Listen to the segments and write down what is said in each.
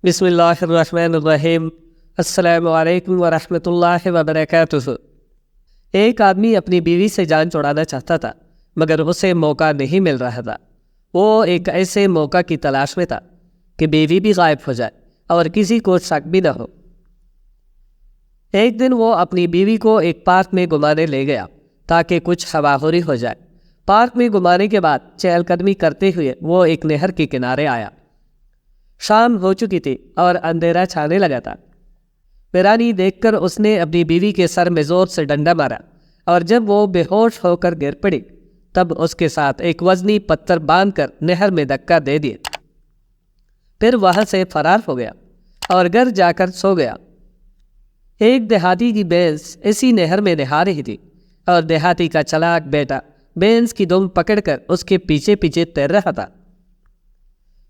بسم اللہ الرحمن الرحیم۔ السلام علیکم ورحمۃ اللہ وبرکاتہ۔ ایک آدمی اپنی بیوی سے جان چھڑانا چاہتا تھا مگر اسے موقع نہیں مل رہا تھا۔ وہ ایک ایسے موقع کی تلاش میں تھا کہ بیوی بھی غائب ہو جائے اور کسی کو شک بھی نہ ہو۔ ایک دن وہ اپنی بیوی کو ایک پارک میں گھمانے لے گیا تاکہ کچھ ہواخوری ہو جائے۔ پارک میں گھمانے کے بعد چہل قدمی کرتے ہوئے وہ ایک نہر کے کنارے آیا۔ شام ہو چکی تھی اور اندھیرا چھانے لگا تھا۔ ویرانی دیکھ کر اس نے اپنی بیوی کے سر میں زور سے ڈنڈا مارا اور جب وہ بے ہوش ہو کر گر پڑی تب اس کے ساتھ ایک وزنی پتھر باندھ کر نہر میں دھکا دے دیا۔ پھر وہاں سے فرار ہو گیا اور گھر جا کر سو گیا۔ ایک دیہاتی کی بھینس اسی نہر میں نہا رہی تھی اور دیہاتی کا چلاک بیٹا بھینس کی دم پکڑ کر اس کے پیچھے پیچھے تیر رہا تھا۔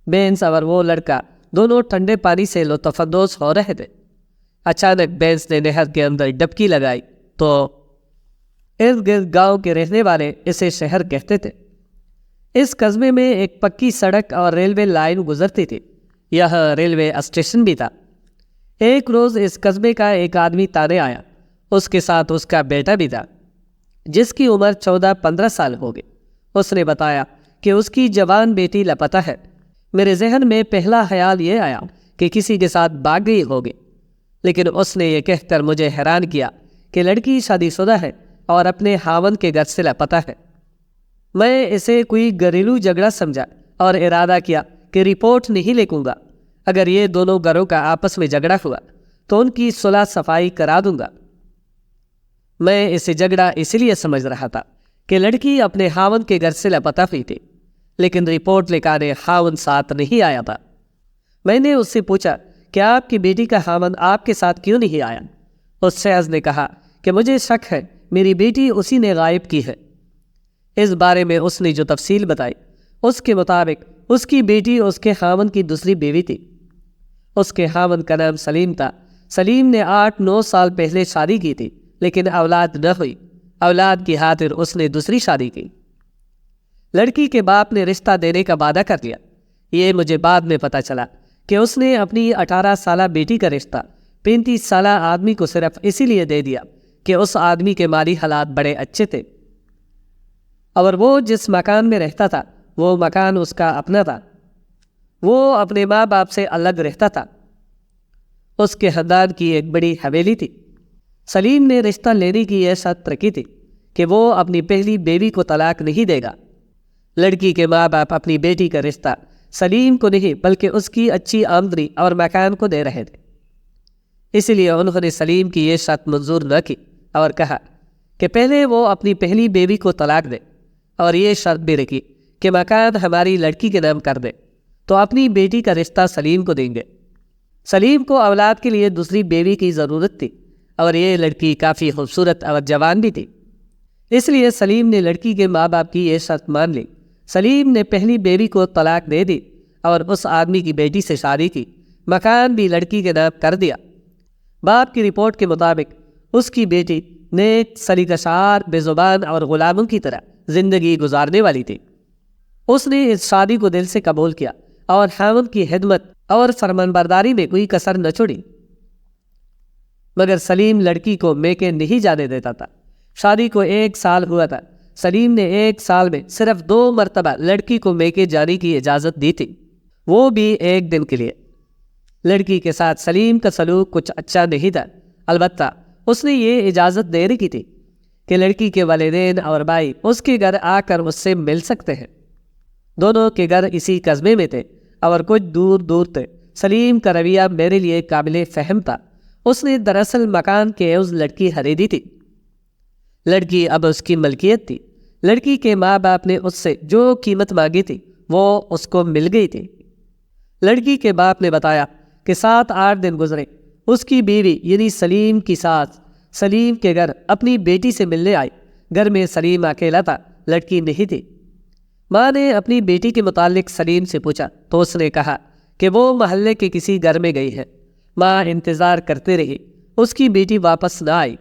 بھینس اور وہ لڑکا دونوں ٹھنڈے پانی سے لطف اندوز ہو رہے تھے۔ اچانک بھینس نے نہر کے اندر ڈبکی لگائی تو ارد گرد گاؤں کے رہنے والے اسے شہر کہتے تھے۔ اس قصبے میں ایک پکی سڑک اور ریلوے لائن گزرتی تھی۔ یہاں ریلوے اسٹیشن بھی تھا۔ ایک روز اس قصبے کا ایک آدمی تانے آیا۔ اس کے ساتھ اس کا بیٹا بھی تھا جس کی عمر 14-15 سال ہوگی۔ اس نے بتایا کہ اس کی جوان بیٹی لاپتہ ہے۔ میرے ذہن میں پہلا خیال یہ آیا کہ کسی کے ساتھ بھاگ گئی ہوگی، لیکن اس نے یہ کہہ کر مجھے حیران کیا کہ لڑکی شادی شدہ ہے اور اپنے خاوند کے گھر سے لاپتہ ہے۔ میں اسے کوئی گھریلو جھگڑا سمجھا اور ارادہ کیا کہ رپورٹ نہیں لکھوں گا۔ اگر یہ دونوں گھروں کا آپس میں جھگڑا ہوا تو ان کی صلح صفائی کرا دوں گا۔ میں اسے جھگڑا اس لیے سمجھ رہا تھا کہ لڑکی اپنے خاوند کے گھر سے لاپتہ ہوئی تھی، لیکن رپورٹ لکھانے خاوند ساتھ نہیں آیا تھا۔ میں نے اس سے پوچھا کہ آپ کی بیٹی کا خاوند آپ کے ساتھ کیوں نہیں آیا؟ اس شخص نے کہا کہ مجھے شک ہے میری بیٹی اسی نے غائب کی ہے۔ اس بارے میں اس نے جو تفصیل بتائی اس کے مطابق اس کی بیٹی اس کے خاوند کی دوسری بیوی تھی۔ اس کے خاوند کا نام سلیم تھا۔ سلیم نے 8-9 سال پہلے شادی کی تھی لیکن اولاد نہ ہوئی۔ اولاد کی خاطر اس نے دوسری شادی کی۔ لڑکی کے باپ نے رشتہ دینے کا وعدہ کر دیا۔ یہ مجھے بعد میں پتہ چلا کہ اس نے اپنی 18 سالہ بیٹی کا رشتہ 35 سالہ آدمی کو صرف اسی لیے دے دیا کہ اس آدمی کے مالی حالات بڑے اچھے تھے اور وہ جس مکان میں رہتا تھا وہ مکان اس کا اپنا تھا۔ وہ اپنے ماں باپ سے الگ رہتا تھا۔ اس کے خاندان کی ایک بڑی حویلی تھی۔ سلیم نے رشتہ لینے کی یہ شرط رکھی تھی کہ وہ اپنی پہلی بیوی کو طلاق نہیں دے گا۔ لڑکی کے ماں باپ اپنی بیٹی کا رشتہ سلیم کو نہیں بلکہ اس کی اچھی آمدنی اور مکان کو دے رہے تھے۔ اس لیے انہوں نے سلیم کی یہ شرط منظور نہ کی اور کہا کہ پہلے وہ اپنی پہلی بیوی کو طلاق دے اور یہ شرط بھی رکھی کہ مکان ہماری لڑکی کے نام کر دے تو اپنی بیٹی کا رشتہ سلیم کو دیں گے۔ سلیم کو اولاد کے لیے دوسری بیوی کی ضرورت تھی اور یہ لڑکی کافی خوبصورت اور جوان بھی تھی، اس لیے سلیم نے لڑکی کے ماں باپ کی یہ شرط مان لی۔ سلیم نے پہلی بیوی کو طلاق دے دی اور اس آدمی کی بیٹی سے شادی کی۔ مکان بھی لڑکی کے نام کر دیا۔ باپ کی رپورٹ کے مطابق اس کی بیٹی نیک، سلیقہ شعار، بے زبان اور غلاموں کی طرح زندگی گزارنے والی تھی۔ اس نے اس شادی کو دل سے قبول کیا اور خاوند کی خدمت اور فرمانبرداری میں کوئی کسر نہ چھوڑی، مگر سلیم لڑکی کو میکے نہیں جانے دیتا تھا۔ شادی کو 1 سال ہوا تھا۔ سلیم نے 1 سال میں صرف 2 مرتبہ لڑکی کو میکے جانے کی اجازت دی تھی، وہ بھی 1 دن کے لیے۔ لڑکی کے ساتھ سلیم کا سلوک کچھ اچھا نہیں تھا، البتہ اس نے یہ اجازت دے رکھی تھی کہ لڑکی کے والدین اور بھائی اس کے گھر آ کر اس سے مل سکتے ہیں۔ دونوں کے گھر اسی قصبے میں تھے اور کچھ دور دور تھے۔ سلیم کا رویہ میرے لیے قابل فہم تھا۔ اس نے دراصل مکان کے عوض لڑکی خریدی تھی۔ لڑکی اب اس کی ملکیت تھی۔ لڑکی کے ماں باپ نے اس سے جو قیمت مانگی تھی وہ اس کو مل گئی تھی۔ لڑکی کے باپ نے بتایا کہ 7-8 دن گزرے، اس کی بیوی یعنی سلیم کی ساس سلیم کے گھر اپنی بیٹی سے ملنے آئی۔ گھر میں سلیم اکیلا تھا، لڑکی نہیں تھی۔ ماں نے اپنی بیٹی کے متعلق سلیم سے پوچھا تو اس نے کہا کہ وہ محلے کے کسی گھر میں گئی ہے۔ ماں انتظار کرتے رہی، اس کی بیٹی واپس نہ آئی۔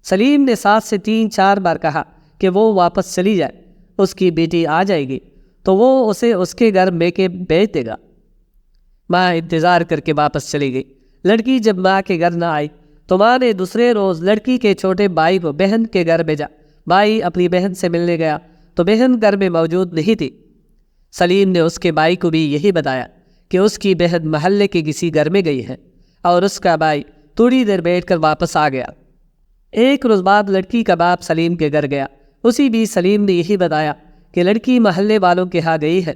سلیم نے ساس سے 3-4 بار کہا کہ وہ واپس چلی جائے، اس کی بیٹی آ جائے گی تو وہ اسے اس کے گھر میکے بیچ دے گا۔ ماں انتظار کر کے واپس چلی گئی۔ لڑکی جب ماں کے گھر نہ آئی تو ماں نے دوسرے روز لڑکی کے چھوٹے بھائی کو بہن کے گھر بھیجا۔ بھائی اپنی بہن سے ملنے گیا تو بہن گھر میں موجود نہیں تھی۔ سلیم نے اس کے بھائی کو بھی یہی بتایا کہ اس کی بہن محلے کے کسی گھر میں گئی ہے، اور اس کا بھائی تھوڑی دیر بیٹھ کر واپس آ گیا۔ ایک روز بعد لڑکی کا باپ سلیم کے گھر گیا۔ اسی بھی سلیم نے یہی بتایا کہ لڑکی محلے والوں کے ہاں گئی ہے۔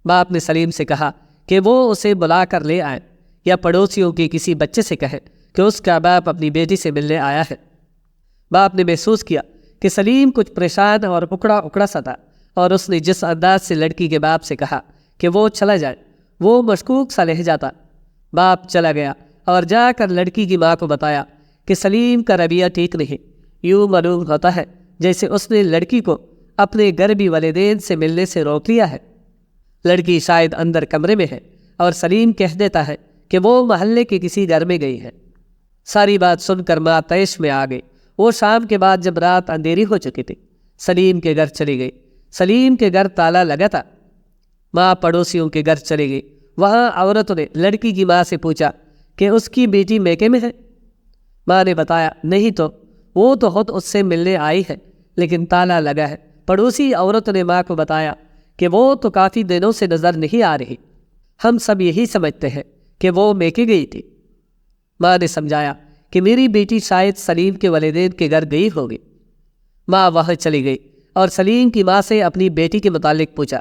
باپ نے سلیم سے کہا کہ وہ اسے بلا کر لے آئے، یا پڑوسیوں کے کسی بچے سے کہے کہ اس کا باپ اپنی بیٹی سے ملنے آیا ہے۔ باپ نے محسوس کیا کہ سلیم کچھ پریشان اور اکڑا سا تھا، اور اس نے جس انداز سے لڑکی کے باپ سے کہا کہ وہ چلا جائے، وہ مشکوک سا لہجہ تھا۔ باپ چلا گیا اور جا کر لڑکی کی ماں کو بتایا کہ سلیم کا رویہ ٹھیک نہیں، یوں معلوم ہوتا ہے جیسے اس نے لڑکی کو اپنے غربی والدین سے ملنے سے روک لیا ہے۔ لڑکی شاید اندر کمرے میں ہے، اور سلیم کہہ دیتا ہے کہ وہ محلے کے کسی گھر میں گئی ہے۔ ساری بات سن کر ماں طیش میں آ گئی۔ وہ شام کے بعد جب رات اندھیری ہو چکی تھی، سلیم کے گھر چلی گئی۔ سلیم کے گھر تالا لگا تھا۔ ماں پڑوسیوں کے گھر چلی گئی۔ وہاں عورتوں نے لڑکی کی ماں سے پوچھا کہ اس کی بیٹی میکے میں ہے۔ ماں نے بتایا نہیں تو وہ تو خود اس سے ملنے آئی ہے، لیکن تالا لگا ہے۔ پڑوسی عورتوں نے ماں کو بتایا کہ وہ تو کافی دنوں سے نظر نہیں آ رہی، ہم سب یہی سمجھتے ہیں کہ وہ میکے گئی تھی۔ ماں نے سمجھایا کہ میری بیٹی شاید سلیم کے والدین کے گھر گئی ہوگی۔ ماں وہاں چلی گئی اور سلیم کی ماں سے اپنی بیٹی کے متعلق پوچھا۔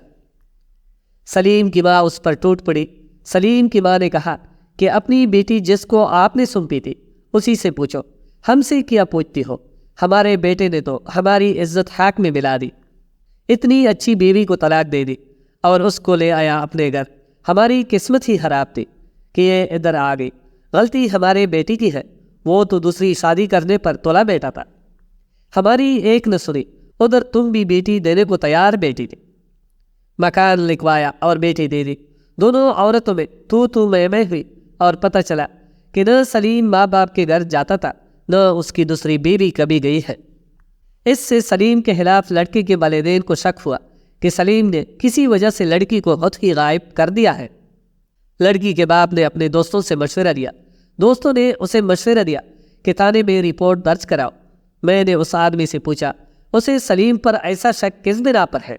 سلیم کی ماں اس پر ٹوٹ پڑی۔ سلیم کی ماں نے کہا کہ اپنی بیٹی جس کو آپ نے سونپی تھی اسی سے پوچھو، ہم سے کیا پوچھتی ہو؟ ہمارے بیٹے نے تو ہماری عزت خاک میں ملا دی، اتنی اچھی بیوی کو طلاق دے دی اور اس کو لے آیا اپنے گھر۔ ہماری قسمت ہی خراب تھی کہ یہ ادھر آ گئی۔ غلطی ہمارے بیٹی کی ہے، وہ تو دوسری شادی کرنے پر تلا بیٹا تھا۔ ہماری ایک نہ سنی، ادھر تم بھی بیٹی دینے کو تیار بیٹی تھی۔ مکان لکھوایا اور بیٹی دے دی۔ دونوں عورتوں میں تو میں ہوئی، اور پتہ چلا کہ نہ سلیم ماں باپ کے گھر جاتا تھا، نہ اس کی دوسری بیوی کبھی گئی ہے۔ اس سے سلیم کے خلاف لڑکی کے والدین کو شک ہوا کہ سلیم نے کسی وجہ سے لڑکی کو خود ہی غائب کر دیا ہے۔ لڑکی کے باپ نے اپنے دوستوں سے مشورہ دیا۔ دوستوں نے اسے مشورہ دیا کہ تھانے میں رپورٹ درج کراؤ۔ میں نے اس آدمی سے پوچھا اسے سلیم پر ایسا شک کس بنا پر ہے؟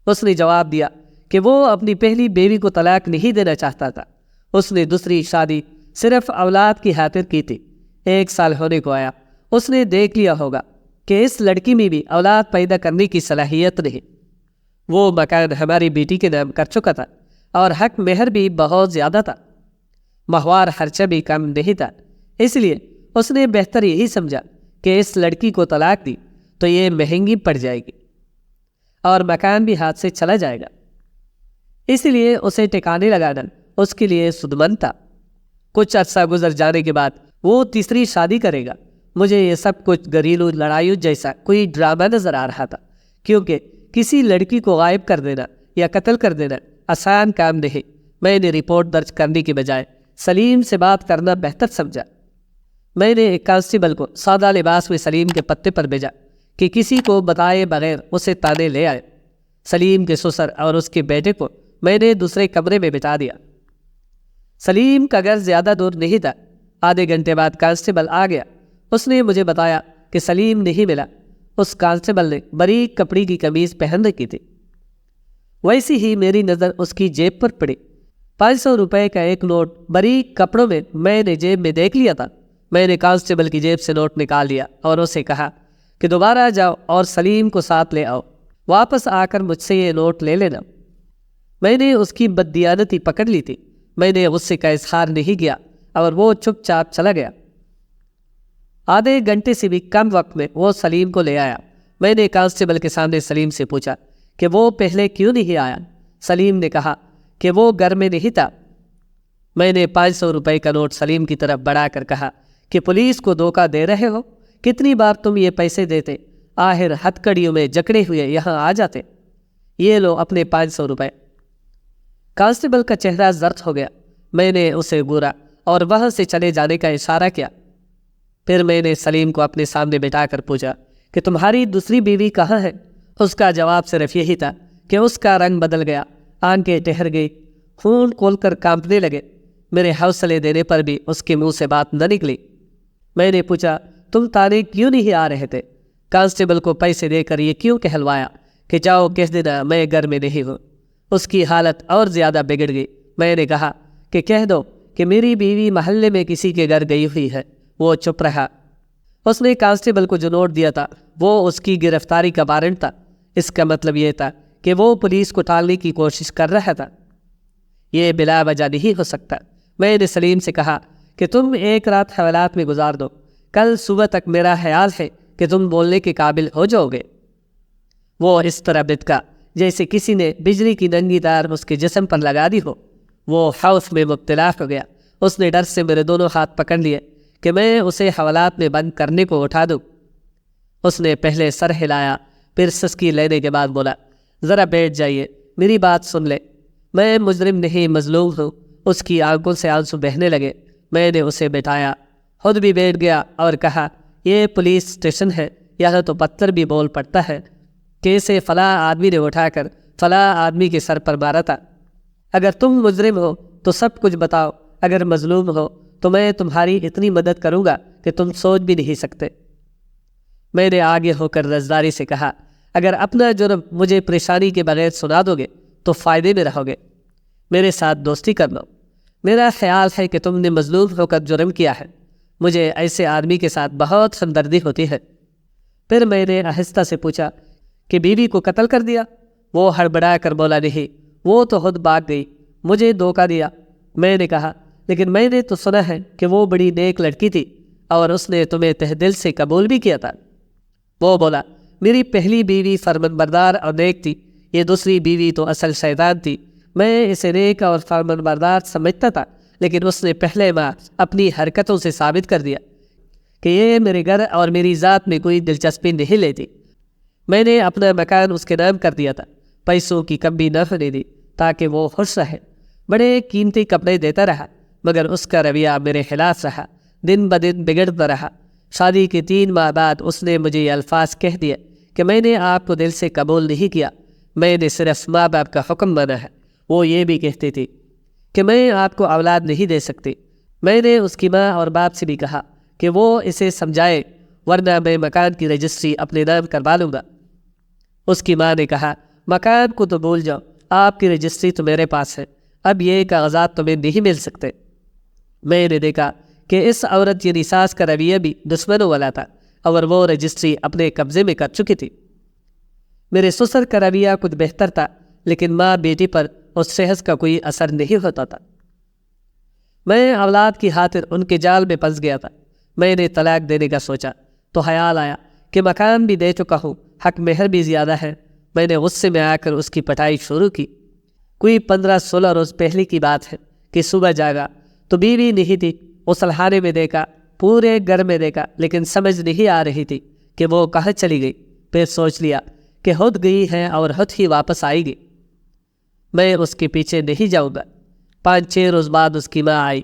اس نے جواب دیا کہ وہ اپنی پہلی بیوی کو طلاق نہیں دینا چاہتا تھا۔ اس نے دوسری شادی صرف اولاد کی خاطر کی تھی۔ 1 سال ہونے کو آیا، اس نے دیکھ لیا ہوگا کہ اس لڑکی میں بھی اولاد پیدا کرنے کی صلاحیت نہیں۔ وہ مکان ہماری بیٹی کے نام کر چکا تھا، اور حق مہر بھی بہت زیادہ تھا۔ ماہوار خرچہ بھی کم نہیں تھا۔ اس لیے اس نے بہتر یہی سمجھا کہ اس لڑکی کو طلاق دی تو یہ مہنگی پڑ جائے گی اور مکان بھی ہاتھ سے چلا جائے گا۔ اس لیے اسے ٹھکانے لگانا اس کے لیے سودمند تھا۔ کچھ عرصہ گزر جانے کے بعد وہ تیسری شادی کرے گا۔ مجھے یہ سب کچھ گھریلو لڑائیوں جیسا کوئی ڈرامہ نظر آ رہا تھا، کیونکہ کسی لڑکی کو غائب کر دینا یا قتل کر دینا آسان کام نہیں۔ میں نے رپورٹ درج کرنے کے بجائے سلیم سے بات کرنا بہتر سمجھا۔ میں نے ایک کانسٹیبل کو سادہ لباس میں سلیم کے پتے پر بھیجا کہ کسی کو بتائے بغیر اسے تانے لے آئے۔ سلیم کے سسر اور اس کے بیٹے کو میں نے دوسرے کمرے میں بٹھا دیا۔ سلیم کا گھر زیادہ دور نہیں تھا۔ آدھے گھنٹے بعد کانسٹیبل آ گیا۔ اس نے مجھے بتایا کہ سلیم نہیں ملا۔ اس کانسٹیبل نے باریک کپڑے کی قمیض پہن رکھی تھی۔ ویسی ہی میری نظر اس کی جیب پر پڑی۔ 500 روپے کا ایک نوٹ باریک کپڑوں میں نے جیب میں دیکھ لیا تھا۔ میں نے کانسٹیبل کی جیب سے نوٹ نکال لیا اور اسے کہا کہ دوبارہ جاؤ اور سلیم کو ساتھ لے آؤ، واپس آ کر مجھ سے یہ نوٹ لے لینا۔ میں نے اس کی بددیانتی پکڑ لی تھی۔ میں نے غصے کا اظہار نہیں کیا اور وہ چپ چاپ چلا گیا۔ آدھے گھنٹے سے بھی کم وقت میں وہ سلیم کو لے آیا۔ میں نے کانسٹیبل کے سامنے سلیم سے پوچھا کہ وہ پہلے کیوں نہیں آیا؟ سلیم نے کہا کہ وہ گھر میں نہیں تھا۔ میں نے 500 روپے کا نوٹ سلیم کی طرف بڑھا کر کہا کہ پولیس کو دھوکہ دے رہے ہو؟ کتنی بار تم یہ پیسے دیتے، آخر ہتھ کڑیوں میں جکڑے ہوئے یہاں آ جاتے۔ یہ لو اپنے 500 روپے۔ کانسٹیبل کا چہرہ زرد ہو گیا۔ میں نے اسے گورا اور وہاں سے چلے جانے کا اشارہ کیا۔ پھر میں نے سلیم کو اپنے سامنے بٹھا کر پوچھا کہ تمہاری دوسری بیوی کہاں ہے؟ اس کا جواب صرف یہی تھا کہ اس کا رنگ بدل گیا، آنکھیں ٹھہر گئی، خون کھول کر کانپنے لگے۔ میرے حوصلے دینے پر بھی اس کے منہ سے بات نہ نکلی۔ میں نے پوچھا، تم تانے کیوں نہیں آ رہے تھے؟ کانسٹیبل کو پیسے دے کر یہ کیوں کہلوایا کہ جاؤ کہہ دینا میں گھر میں نہیں ہوں؟ اس کی حالت اور زیادہ بگڑ گئی۔ میں نے کہا کہ کہہ دو کہ میری بیوی محلے میں کسی کے گھر گئی ہوئی ہے۔ وہ چپ رہا۔ اس نے کانسٹیبل کو جو نوٹ دیا تھا وہ اس کی گرفتاری کا وارنٹ تھا۔ اس کا مطلب یہ تھا کہ وہ پولیس کو ٹالنے کی کوشش کر رہا تھا۔ یہ بلا وجہ نہیں ہو سکتا۔ میں نے سلیم سے کہا کہ تم ایک رات حوالات میں گزار دو، کل صبح تک میرا خیال ہے کہ تم بولنے کے قابل ہو جاؤ گے۔ وہ اس طرح بتکا جیسے کسی نے بجلی کی ننگی تار اس کے جسم پر لگا دی ہو۔ وہ خوف میں مبتلا ہو گیا۔ اس نے ڈر سے میرے دونوں ہاتھ پکڑ لیے کہ میں اسے حوالات میں بند کرنے کو اٹھا دوں۔ اس نے پہلے سر ہلایا، پھر سسکی لینے کے بعد بولا، ذرا بیٹھ جائیے، میری بات سن لے۔ میں مجرم نہیں، مظلوم ہوں۔ اس کی آنکھوں سے آنسو بہنے لگے۔ میں نے اسے بٹھایا، خود بھی بیٹھ گیا اور کہا، یہ پولیس اسٹیشن ہے، یہاں تو پتھر بھی بول پڑتا ہے کہ اسے فلاں آدمی نے اٹھا کر فلاں آدمی کے سر پر مارا تھا۔ اگر تم مجرم ہو تو سب کچھ بتاؤ، اگر مظلوم ہو تو میں تمہاری اتنی مدد کروں گا کہ تم سوچ بھی نہیں سکتے۔ میں نے آگے ہو کر رزداری سے کہا، اگر اپنا جرم مجھے پریشانی کے بغیر سنا دو گے تو فائدے میں رہو گے، میرے ساتھ دوستی کر لو۔ میرا خیال ہے کہ تم نے مظلوم ہو کر جرم کیا ہے۔ مجھے ایسے آدمی کے ساتھ بہت ہمدردی ہوتی ہے۔ پھر میں نے آہستہ سے پوچھا کہ بیوی کو قتل کر دیا؟ وہ ہڑبڑا کر بولا، نہیں، وہ تو خود بھاگ گئی، مجھے دھوکہ دیا۔ میں نے کہا، لیکن میں نے تو سنا ہے کہ وہ بڑی نیک لڑکی تھی اور اس نے تمہیں تہ دل سے قبول بھی کیا تھا۔ وہ بولا، میری پہلی بیوی فرمانبردار اور نیک تھی، یہ دوسری بیوی تو اصل شیطان تھی۔ میں اسے نیک اور فرمانبردار سمجھتا تھا، لیکن اس نے پہلے ماہ اپنی حرکتوں سے ثابت کر دیا کہ یہ میرے گھر اور میری ذات میں کوئی دلچسپی نہیں لیتی۔ میں نے اپنا مکان اس کے نام کر دیا تھا، پیسوں کی کمی نہ ہونے دی تاکہ وہ خوش رہے۔ بڑے قیمتی کپڑے دیتا رہا، مگر اس کا رویہ میرے خلاف رہا، دن بدن بگڑتا رہا۔ شادی کے 3 ماہ بعد اس نے مجھے یہ الفاظ کہہ دیے کہ میں نے آپ کو دل سے قبول نہیں کیا، میں نے صرف ماں باپ کا حکم مانا ہے۔ وہ یہ بھی کہتی تھی کہ میں آپ کو اولاد نہیں دے سکتی۔ میں نے اس کی ماں اور باپ سے بھی کہا کہ وہ اسے سمجھائے، ورنہ میں مکان کی رجسٹری اپنے نام کروا لوں گا۔ اس کی ماں نے کہا، مکان کو تو بھول جاؤ، آپ کی رجسٹری تو میرے پاس ہے، اب یہ کاغذات تمہیں نہیں مل سکتے۔ میں نے دیکھا کہ اس عورت یعنی ساس کا رویہ بھی دشمنوں والا تھا اور وہ رجسٹری اپنے قبضے میں کر چکی تھی۔ میرے سسر کا رویہ کچھ بہتر تھا، لیکن ماں بیٹی پر اس شخص کا کوئی اثر نہیں ہوتا تھا۔ میں اولاد کی خاطر ان کے جال میں پھنس گیا تھا۔ میں نے طلاق دینے کا سوچا تو خیال آیا کہ مکان بھی دے چکا ہوں، حق مہر بھی زیادہ ہے۔ میں نے غصے میں آ کر اس کی پٹائی شروع کی۔ کوئی 15-16 روز پہلے کی بات ہے کہ صبح جاگا تو بیوی نہیں تھی۔ غسلخانے میں دیکھا، پورے گھر میں دیکھا، لیکن سمجھ نہیں آ رہی تھی کہ وہ کہاں چلی گئی۔ پھر سوچ لیا کہ خود گئی ہے اور خود ہی واپس آئے گی، میں اس کے پیچھے نہیں جاؤں گا۔ 5-6 روز بعد اس کی ماں آئی۔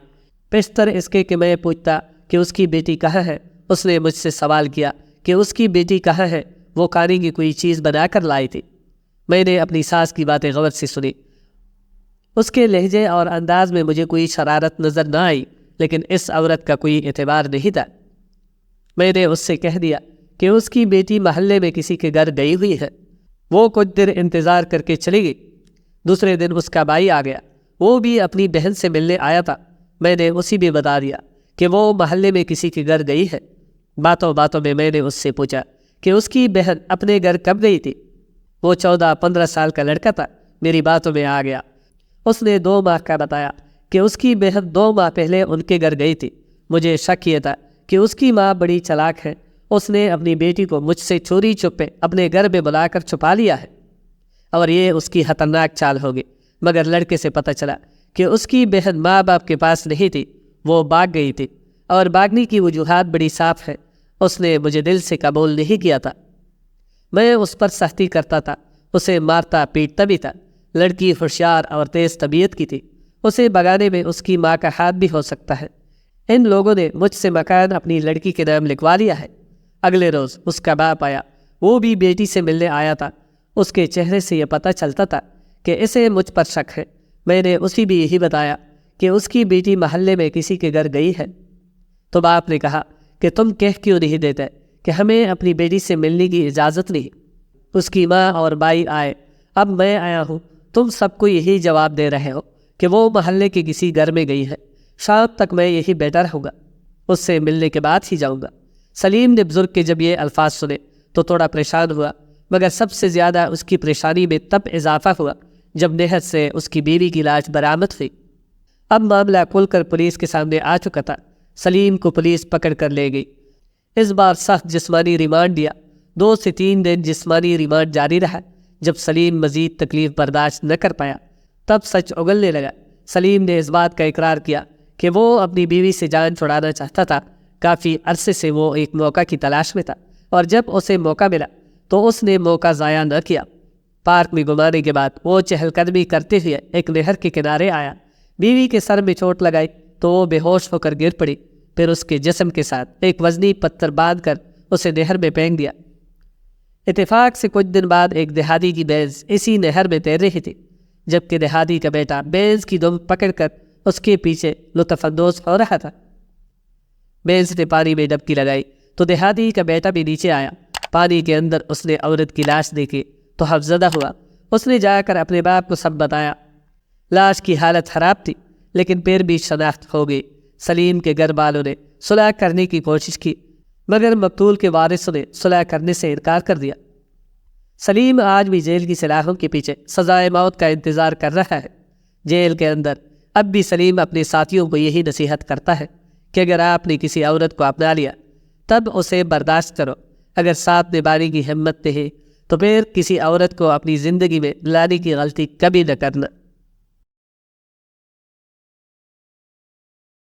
پیشتر اس کے کہ میں پوچھتا کہ اس کی بیٹی کہاں ہے، اس نے مجھ سے سوال کیا کہ اس کی بیٹی کہاں ہے، وہ کھانے کی کوئی چیز بنا کر لائی تھی۔ میں نے اپنی ساس کی باتیں غور سے سنی۔ اس کے لہجے اور انداز میں مجھے کوئی شرارت نظر نہ آئی، لیکن اس عورت کا کوئی اعتبار نہیں تھا۔ میں نے اس سے کہہ دیا کہ اس کی بیٹی محلے میں کسی کے گھر گئی ہوئی ہے۔ وہ کچھ دیر انتظار کر کے چلی گئی۔ دوسرے دن اس کا بھائی آ گیا، وہ بھی اپنی بہن سے ملنے آیا تھا۔ میں نے اسی بھی بتا دیا کہ وہ محلے میں کسی کے گھر گئی ہے۔ باتوں باتوں میں نے اس سے پوچھا کہ اس کی بہن اپنے گھر کب گئی تھی۔ وہ 14-15 سال کا لڑکا تھا، میری باتوں میں آ گیا۔ اس نے 2 ماہ کا بتایا کہ اس کی بہن 2 ماہ پہلے ان کے گھر گئی تھی۔ مجھے شک یہ تھا کہ اس کی ماں بڑی چالاک ہے، اس نے اپنی بیٹی کو مجھ سے چوری چھپے اپنے گھر میں بلا کر چھپا لیا ہے، اور یہ اس کی خطرناک چال ہوگی۔ مگر لڑکے سے پتہ چلا کہ اس کی بہن ماں باپ کے پاس نہیں تھی، وہ بھاگ گئی تھی، اور بھاگنے کی وجوہات بڑی صاف ہے، اس نے مجھے دل سے قبول نہیں کیا تھا۔ میں اس پر سختی کرتا تھا، اسے مارتا پیٹتا بھی تھا۔ لڑکی ہوشیار اور تیز طبیعت کی تھی، اسے بھگانے میں اس کی ماں کا ہاتھ بھی ہو سکتا ہے۔ ان لوگوں نے مجھ سے مکان اپنی لڑکی کے نام لکھوا لیا ہے۔ اگلے روز اس کا باپ آیا، وہ بھی بیٹی سے ملنے آیا تھا۔ اس کے چہرے سے یہ پتہ چلتا تھا کہ اسے مجھ پر شک ہے۔ میں نے اسی بھی یہی بتایا کہ اس کی بیٹی محلے میں کسی کے گھر گئی ہے۔ تو باپ نے کہا کہ تم کہہ کیوں نہیں دیتے کہ ہمیں اپنی بیٹی سے ملنے کی اجازت نہیں؟ اس کی ماں اور بھائی آئے، اب میں آیا ہوں، تم سب کو یہی جواب دے رہے ہو کہ وہ محلے کے کسی گھر میں گئی ہے۔ شام تک میں یہی بیٹھا رہوں گا، اس سے ملنے کے بعد ہی جاؤں گا۔ سلیم نے بزرگ کے جب یہ الفاظ سنے تو تھوڑا پریشان ہوا، مگر سب سے زیادہ اس کی پریشانی میں تب اضافہ ہوا جب نہر سے اس کی بیوی کی لاش برآمد ہوئی۔ اب معاملہ کھل کر پولیس کے سامنے آ چکا تھا۔ سلیم کو پولیس پکڑ کر لے گئی۔ اس بار سخت جسمانی ریمانڈ دیا۔ 2 سے 3 دن جسمانی ریمانڈ جاری رہا۔ جب سلیم مزید تکلیف برداشت نہ کر پایا تب سچ اگلنے لگا۔ سلیم نے اس بات کا اقرار کیا کہ وہ اپنی بیوی سے جان چھڑانا چاہتا تھا۔ کافی عرصے سے وہ ایک موقع کی تلاش میں تھا، اور جب اسے موقع ملا تو اس نے موقع ضائع نہ کیا۔ پارک میں گھمانے کے بعد وہ چہل قدمی کرتے ہوئے ایک نہر کے کنارے آیا۔ بیوی کے سر میں چوٹ لگائی تو وہ بے ہوش ہو کر گر پڑی۔ پھر اس کے جسم کے ساتھ ایک وزنی پتھر باندھ کر اسے نہر میں پھینک دیا۔ اتفاق سے کچھ دن بعد ایک دیہاتی کی بھینس اسی نہر میں تیر رہی تھی، جبکہ دیہاتی کا بیٹا بھینس کی دم پکڑ کر اس کے پیچھے لطف اندوز ہو رہا تھا۔ بھینس نے پانی میں ڈبکی لگائی تو دیہاتی کا بیٹا بھی نیچے آیا۔ پانی کے اندر اس نے عورت کی لاش دیکھی تو حفزدہ ہوا۔ اس نے جا کر اپنے باپ کو سب بتایا۔ لاش کی حالت خراب تھی لیکن پھر بھی شناخت ہو گئی۔ سلیم کے گھر والوں نے صلح کرنے کی کوشش کی مگر مقتول کے وارث نے صلح کرنے سے انکار کر دیا۔ سلیم آج بھی جیل کی سلاخوں کے پیچھے سزائے موت کا انتظار کر رہا ہے۔ جیل کے اندر اب بھی سلیم اپنے ساتھیوں کو یہی نصیحت کرتا ہے کہ اگر آپ نے کسی عورت کو اپنا لیا تب اسے برداشت کرو، اگر ساتھ نبھانے کی ہمت نہیں تو پھر کسی عورت کو اپنی زندگی میں لانے کی غلطی کبھی نہ کرنا۔